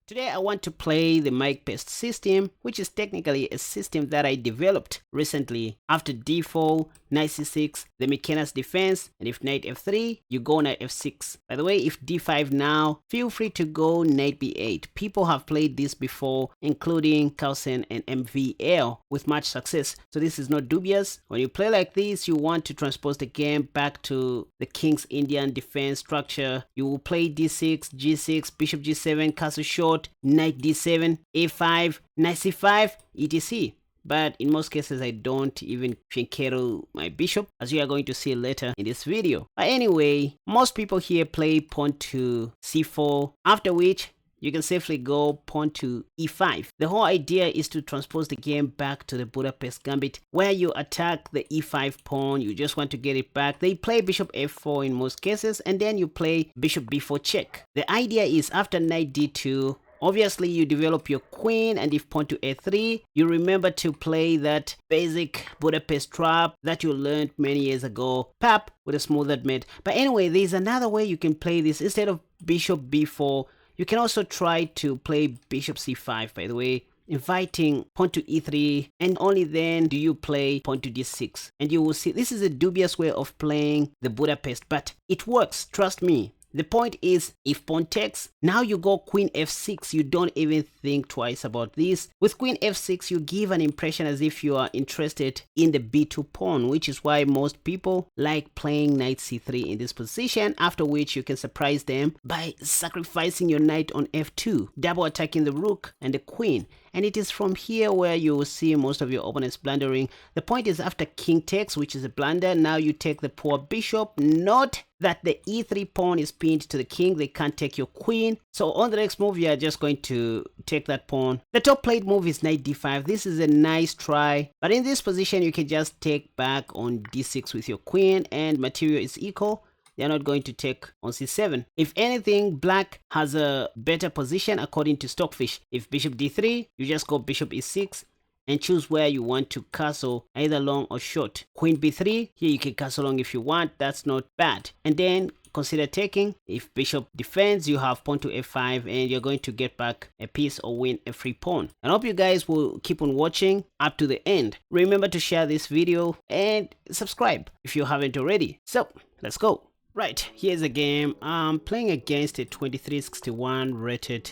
Today I want to play the Mike-Pest system, which is technically a system that I developed recently. After d4, knight c6, the Mike-Pest defense, and if knight f3, you go knight f6. By the way, if d5 now, feel free to go knight b8. People have played this before, including Carlsen and MVL, with much success. So this is not dubious. When you play like this, you want to transpose the game back to the King's Indian defense structure. You will play d6, g6, bishop g7, castle short, knight d7, a5, knight c5, etc. But in most cases, I don't even fianchetto my bishop, as you are going to see later in this video. But anyway, most people here play pawn to c4, after which you can safely go pawn to e5. The whole idea is to transpose the game back to the Budapest Gambit, where you attack the e5 pawn, you just want to get it back. They play bishop f4 in most cases, and then you play bishop b4 check. The idea is after knight d2, obviously you develop your queen, and if pawn to a3, you remember to play that basic Budapest trap that you learned many years ago, pap, with a smoothed mate. But anyway, there's another way you can play this. Instead of bishop b4, you can also try to play bishop c5, by the way, inviting pawn to e3, and only then do you play pawn to d6. And you will see this is a dubious way of playing the Budapest, but it works, trust me. The point is, if pawn takes, now you go queen f6, you don't even think twice about this. With queen f6, you give an impression as if you are interested in the b2 pawn, which is why most people like playing knight c3 in this position, after which you can surprise them by sacrificing your knight on f2, double attacking the rook and the queen. And it is from here where you will see most of your opponents blundering. The point is, after king takes, which is a blunder, now you take the poor bishop. Note that the e3 pawn is pinned to the king, they can't take your queen. So on the next move, you are just going to take that pawn. The top played move is knight d5. This is a nice try, but in this position you can just take back on d6 with your queen, and material is equal. They're not going to take on c7. If anything, black has a better position according to Stockfish. If bishop d3, you just go bishop e6 and choose where you want to castle, either long or short. Queen b3, here you can castle long if you want, that's not bad. And then consider taking. If bishop defends, you have pawn to f5, and you're going to get back a piece or win a free pawn. I hope you guys will keep on watching up to the end. Remember to share this video and subscribe if you haven't already. So let's go. Right, here's a game. I'm playing against a 2361 rated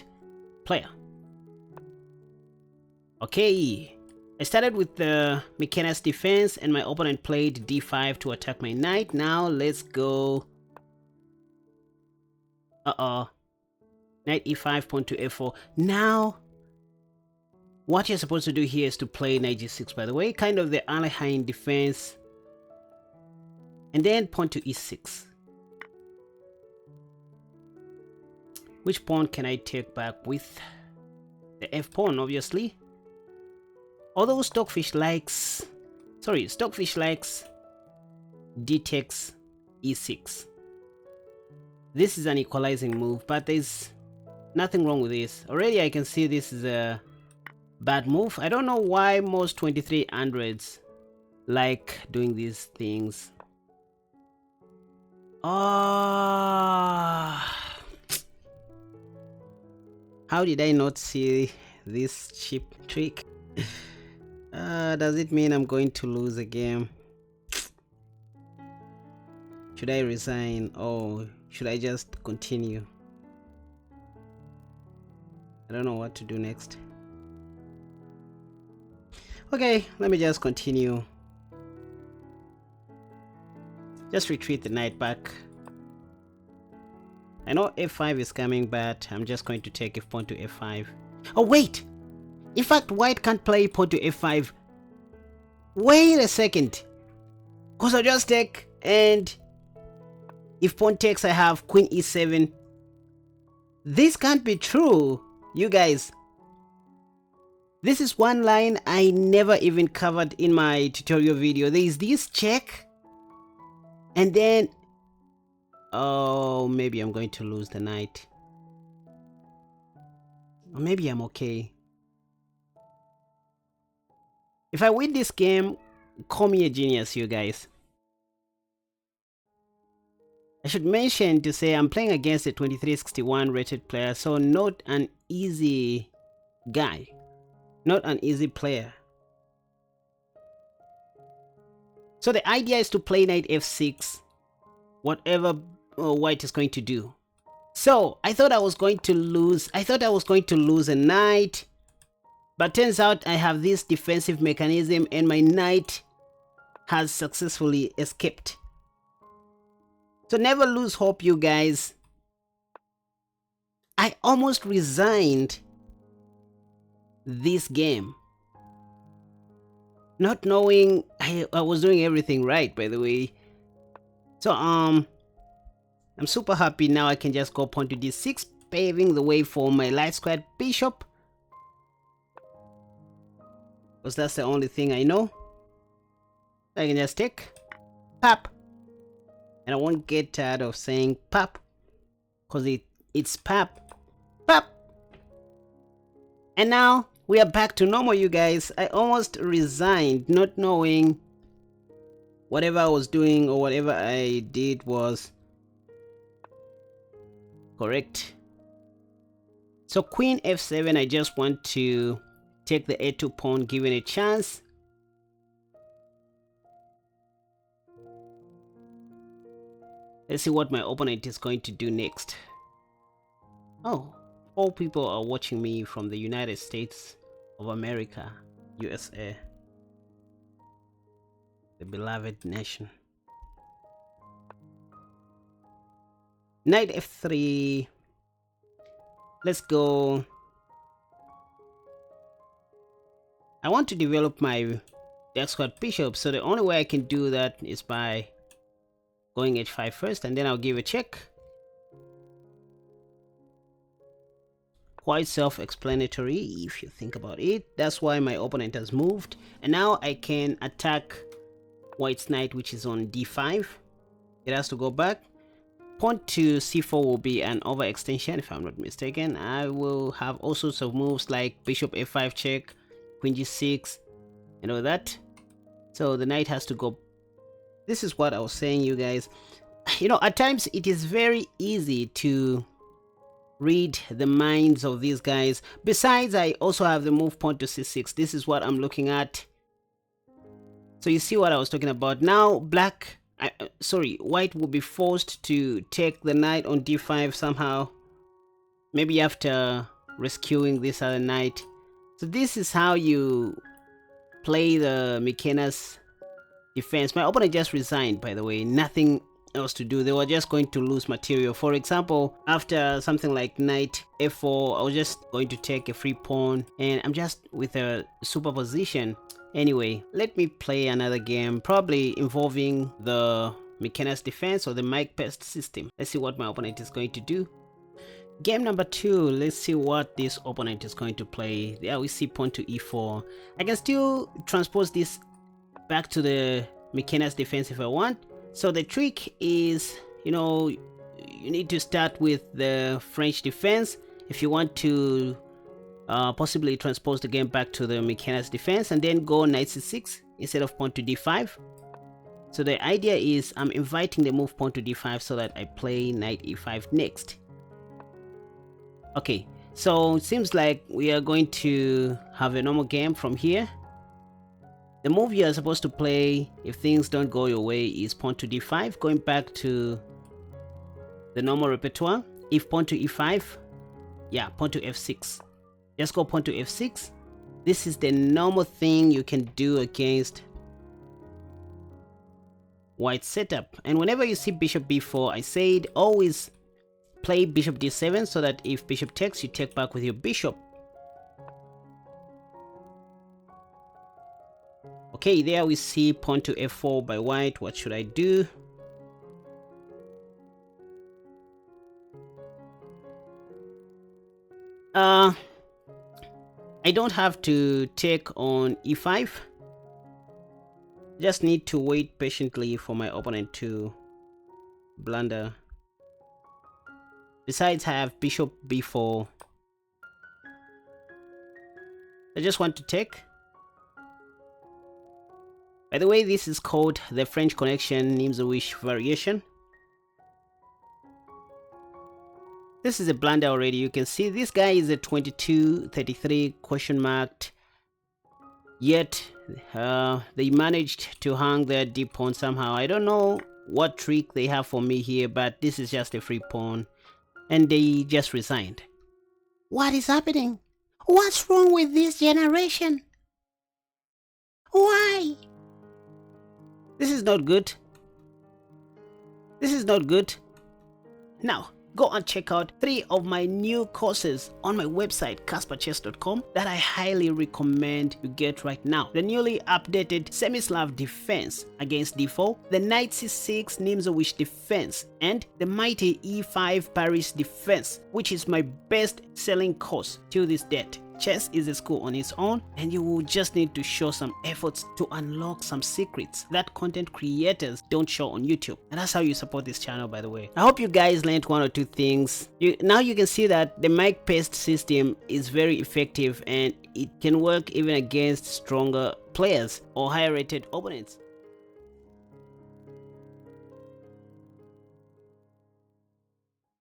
player. Okay, I started with the Mike-Pest defense, and my opponent played d5 to attack my knight. Now let's go. Knight e5, pawn to f4. Now, what you're supposed to do here is to play knight g6, by the way, kind of the Aleheim defense. And then pawn to e6. Which pawn can I take back with? The f pawn, obviously. Although Stockfish likes d takes e6. This is an equalizing move, but there's nothing wrong with this. Already I can see this is a bad move. I don't know why most 2300s like doing these things. How did I not see this cheap trick? Does it mean I'm going to lose a game? Should I resign, or should I just continue? I don't know what to do next. Okay, let me just continue. Just retreat the knight back. I know f5 is coming, but I'm just going to take if pawn to f5. Oh wait! In fact, white can't play pawn to f5. Wait a second. Because I'll just take, and if pawn takes, I have queen e7. This can't be true, you guys. This is one line I never even covered in my tutorial video. There is this check, and then oh, maybe I'm going to lose the knight. Or maybe I'm okay. If I win this game, call me a genius, you guys. I should mention to say I'm playing against a 2361 rated player, so not an easy guy, not an easy player. So the idea is to play knight f6, whatever white is going to do. So I thought I was going to lose. I thought I was going to lose a knight, but turns out I have this defensive mechanism and my knight has successfully escaped. So never lose hope, you guys. I almost resigned this game, not knowing I was doing everything right, by the way. So I'm super happy now. I can just go pawn to d6, paving the way for my light squared bishop, because that's the only thing I know. I can just take pap, and I won't get tired of saying pap, because it's pap, pap. And now we are back to normal, you guys. I almost resigned, not knowing whatever I was doing or whatever I did was correct. So queen f7, I just want to take the a2 pawn given a chance. Let's see what my opponent is going to do next. Oh, 4 people are watching me from the United States of America, USA, the beloved nation. Knight f3. Let's go. I want to develop my dark squared bishop, so the only way I can do that is by going h5 first, and then I'll give a check. Quite self-explanatory if you think about it. That's why my opponent has moved, and now I can attack white's knight, which is on d5. It has to go back. Pawn to c4 will be an overextension if I'm not mistaken. I will have all sorts of moves like bishop f5 check, queen g6, and all that. So the knight has to go. This is what I was saying, you guys. You know, at times it is very easy to read the minds of these guys. Besides, I also have the move pawn to c6. This is what I'm looking at. So you see what I was talking about. Now white will be forced to take the knight on d5 somehow, maybe after rescuing this other knight. So this is how you play the Mike-Pest defense. My opponent just resigned, by the way. Nothing else to do. They were just going to lose material. For example, after something like knight f4, I was just going to take a free pawn, and I'm just with a superposition. Anyway, let me play another game, probably involving the Mike-Pest defense or the Mike-Pest system. Let's see what my opponent is going to do. Game number 2, let's see what this opponent is going to play. There we see pawn to e4. I can still transpose this back to the Mike-Pest defense if I want. So the trick is, you know, you need to start with the French defense if you want to possibly transpose the game back to the Mike-Pest defense, and then go knight c6 instead of pawn to d5. So the idea is I'm inviting the move pawn to d5 so that I play knight e5 next. Okay, so it seems like we are going to have a normal game from here. The move you are supposed to play if things don't go your way is pawn to d5, going back to the normal repertoire. If pawn to e5, yeah, pawn to f6. Just go pawn to f6. This is the normal thing you can do against white setup. And whenever you see bishop b4, I said always play bishop d7 so that if bishop takes, you take back with your bishop. Okay, there we see pawn to f4 by white. What should I do? I don't have to take on e5. Just need to wait patiently for my opponent to blunder. Besides, I have bishop b4. I just want to take. By the way, this is called the French connection Nimzo-Wish variation. This is a blunder already. You can see this guy is a 22-33 question marked. Yet they managed to hang their deep pawn somehow. I don't know what trick they have for me here, but this is just a free pawn. And they just resigned. What is happening? What's wrong with this generation? Why? This is not good. This is not good. Now, go and check out 3 of my new courses on my website KaspaChess.com that I highly recommend you get right now. The newly updated Semi-Slav defense against d4, the Knight c6 Nimzowitsch defense, and the mighty e5 Paris defense, which is my best selling course to this date. Chess is a school on its own, and you will just need to show some efforts to unlock some secrets that content creators don't show on YouTube. And that's how you support this channel, by the way. I hope you guys learned 1 or 2 things. Now you can see that the Mike-Pest system is very effective and it can work even against stronger players or higher rated opponents.